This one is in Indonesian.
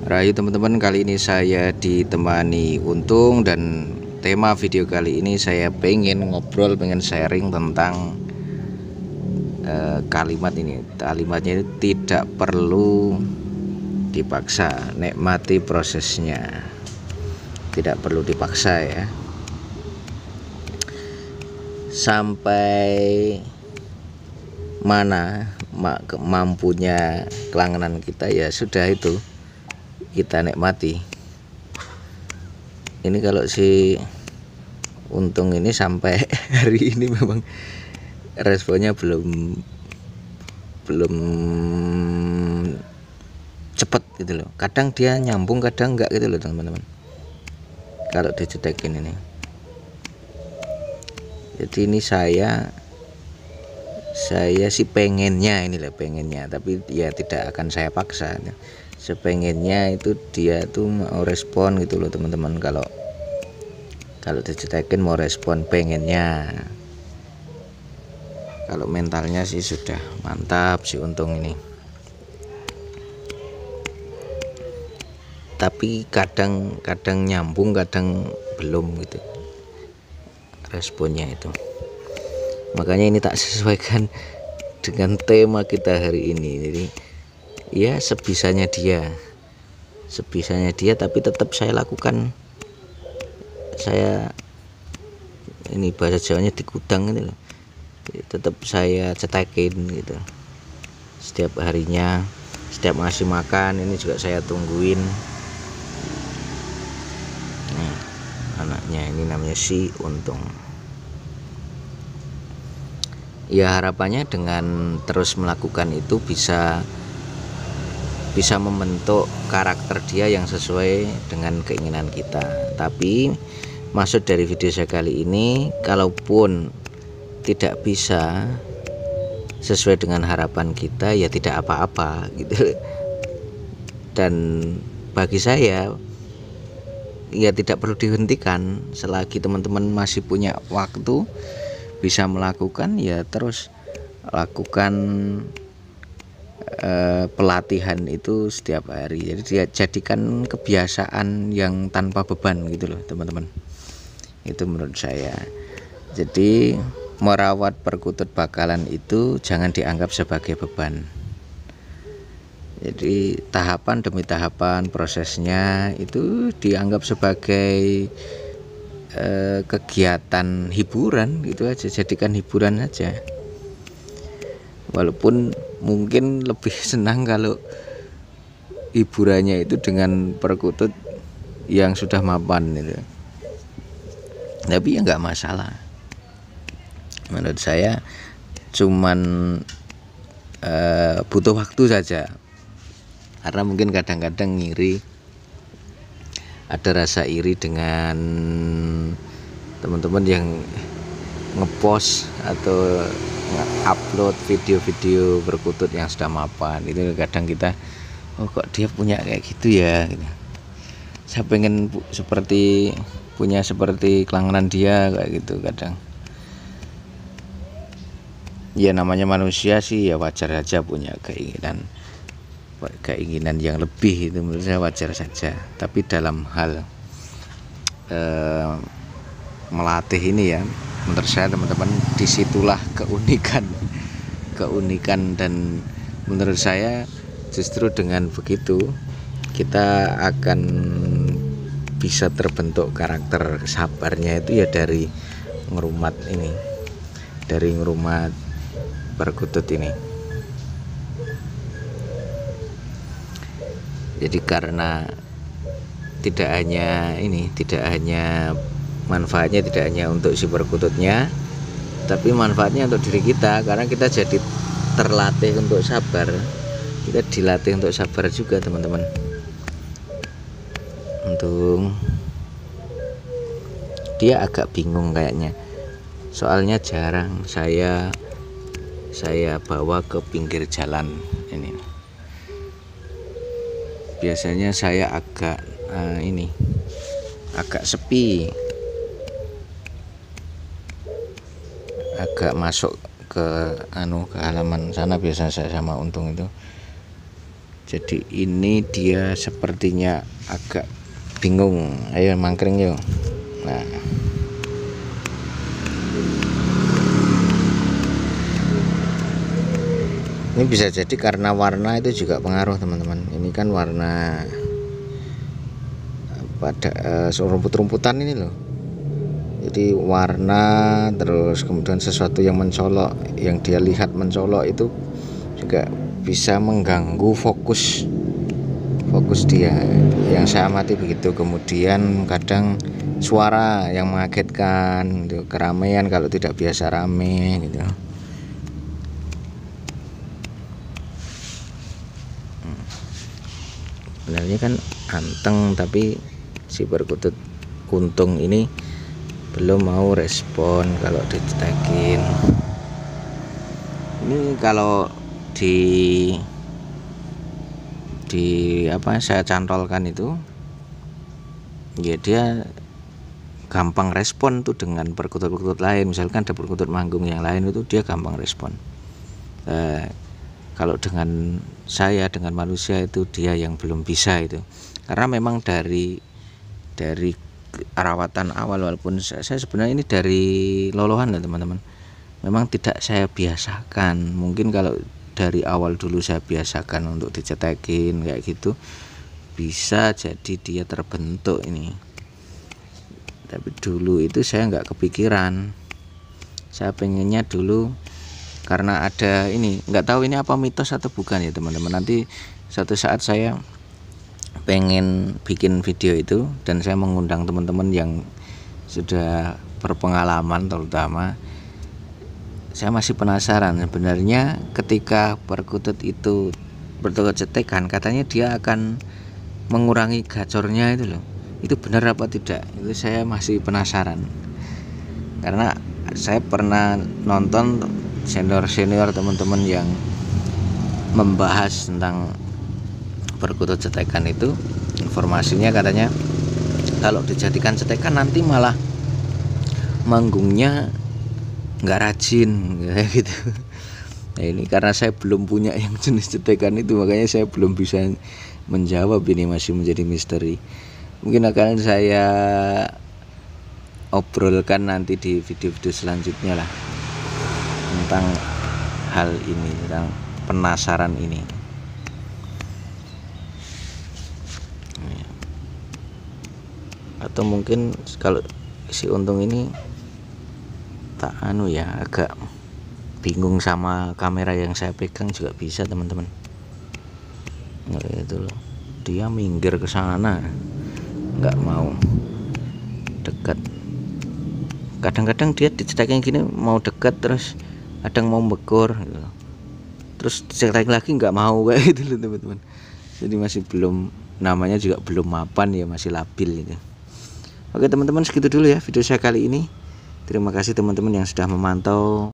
Rahayu teman-teman, kali ini saya ditemani Untung dan tema video kali ini saya pengen ngobrol, pengen sharing tentang kalimat ini. Kalimatnya itu tidak perlu dipaksa, nikmati prosesnya. Tidak perlu dipaksa ya. Sampai mana mampunya kelangenan kita ya sudah, itu kita nikmati. Ini kalau si Untung ini sampai hari ini memang responnya belum cepet gitu loh. Kadang dia nyambung, kadang enggak gitu loh teman-teman, kalau dicetekin ini. Jadi ini saya sih pengennya, inilah pengennya, tapi ya tidak akan saya paksa. Sepengennya itu dia tuh mau respon gitu loh teman-teman. Kalau dicetekin mau respon pengennya. Kalau mentalnya sih sudah mantap si Untung ini. Tapi kadang nyambung, kadang belum gitu responnya itu. Makanya ini tak sesuaikan dengan tema kita hari ini. Jadi ya sebisanya dia, tapi tetap saya lakukan. Saya ini bahasa Jawanya digudang ini loh. Tetap saya cetekin gitu setiap harinya, setiap ngasih makan ini juga saya tungguin. Nah, anaknya ini namanya si Untung. Ya harapannya dengan terus melakukan itu bisa membentuk karakter dia yang sesuai dengan keinginan kita. Tapi maksud dari video saya kali ini, kalaupun tidak bisa sesuai dengan harapan kita, ya tidak apa-apa gitu. Dan bagi saya ya tidak perlu dihentikan. Selagi teman-teman masih punya waktu, bisa melakukan, ya terus lakukan pelatihan itu setiap hari. Jadi dia jadikan kebiasaan yang tanpa beban gitu loh teman-teman. Itu menurut saya. Jadi merawat perkutut bakalan itu jangan dianggap sebagai beban. Jadi tahapan demi tahapan prosesnya itu dianggap sebagai kegiatan hiburan gitu aja. Jadikan hiburan aja. Walaupun mungkin lebih senang kalau hiburannya itu dengan perkutut yang sudah mapan gitu. Tapi ya nggak masalah. Menurut saya cuman butuh waktu saja. Karena mungkin kadang-kadang ngiri, ada rasa iri dengan teman-teman yang ngepost atau upload video-video perkutut yang sudah mapan. Itu kadang kita, oh kok dia punya kayak gitu ya gitu. Saya pengen punya seperti kelangenan dia kayak gitu. Kadang ya namanya manusia sih ya wajar saja punya keinginan yang lebih, itu menurut saya wajar saja. Tapi dalam hal melatih ini ya, menurut saya teman-teman, disitulah keunikan dan menurut saya justru dengan begitu kita akan bisa terbentuk karakter sabarnya itu ya dari ngerumat perkutut ini. Jadi karena tidak hanya manfaatnya tidak hanya untuk si perkututnya, tapi manfaatnya untuk diri kita, karena kita jadi terlatih untuk sabar. Kita dilatih untuk sabar juga teman-teman. Untung dia agak bingung kayaknya, soalnya jarang saya bawa ke pinggir jalan ini. Biasanya saya agak sepi, agak masuk ke halaman sana. Biasa saya sama Untung itu Jadi ini dia sepertinya agak bingung. Ayo mangkring yuk. Nah, ini bisa jadi karena warna itu juga pengaruh teman-teman. Ini kan warna pada rumput-rumputan ini loh. Jadi warna terus kemudian sesuatu yang mencolok, yang dia lihat mencolok itu juga bisa mengganggu fokus dia. Yang saya amati begitu. Kemudian kadang suara yang mengagetkan, gitu. Keramaian kalau tidak biasa rame gitu. Sebenarnya kan anteng, tapi si perkutut kuntung ini belum mau respon kalau dicetekin. Ini kalau di apa saya cantolkan itu ya, dia gampang respon tuh dengan perkutut-perkutut lain. Misalkan ada perkutut manggung yang lain itu dia gampang respon. Kalau dengan saya, dengan manusia itu dia yang belum bisa itu. Karena memang dari rawatan awal, walaupun saya sebenarnya ini dari lolohan ya teman-teman, memang tidak saya biasakan. Mungkin kalau dari awal dulu saya biasakan untuk dicetekin kayak gitu, bisa jadi dia terbentuk ini. Tapi dulu itu saya nggak kepikiran. Saya pengennya dulu karena ada ini, nggak tahu ini apa mitos atau bukan ya teman-teman. Nanti suatu saat saya pengen bikin video itu dan saya mengundang teman-teman yang sudah berpengalaman. Terutama saya masih penasaran sebenarnya ketika perkutut itu bertukar cetekan, katanya dia akan mengurangi gacornya itu loh. Itu benar apa tidak? Itu saya masih penasaran. Karena saya pernah nonton senior teman-teman yang membahas tentang perkutut cetekan itu, informasinya katanya kalau dijadikan cetekan nanti malah manggungnya nggak rajin kayak gitu. Nah ini karena saya belum punya yang jenis cetekan itu, makanya saya belum bisa menjawab, ini masih menjadi misteri. Mungkin akan saya obrolkan nanti di video-video selanjutnya lah tentang hal ini, tentang penasaran ini. Atau mungkin kalau si untung ini tak agak bingung sama kamera yang saya pegang juga bisa teman-teman. Nah, itu loh, dia minggir ke sana, nggak mau dekat. Kadang-kadang dia dicetekin gini mau dekat, terus kadang mau bekur gitu. Terus dicetekin lagi nggak mau kayak gitu loh teman-teman. Jadi masih belum, namanya juga belum mapan ya, masih labil gitu. Oke teman-teman, segitu dulu ya video saya kali ini. Terima kasih teman-teman yang sudah memantau.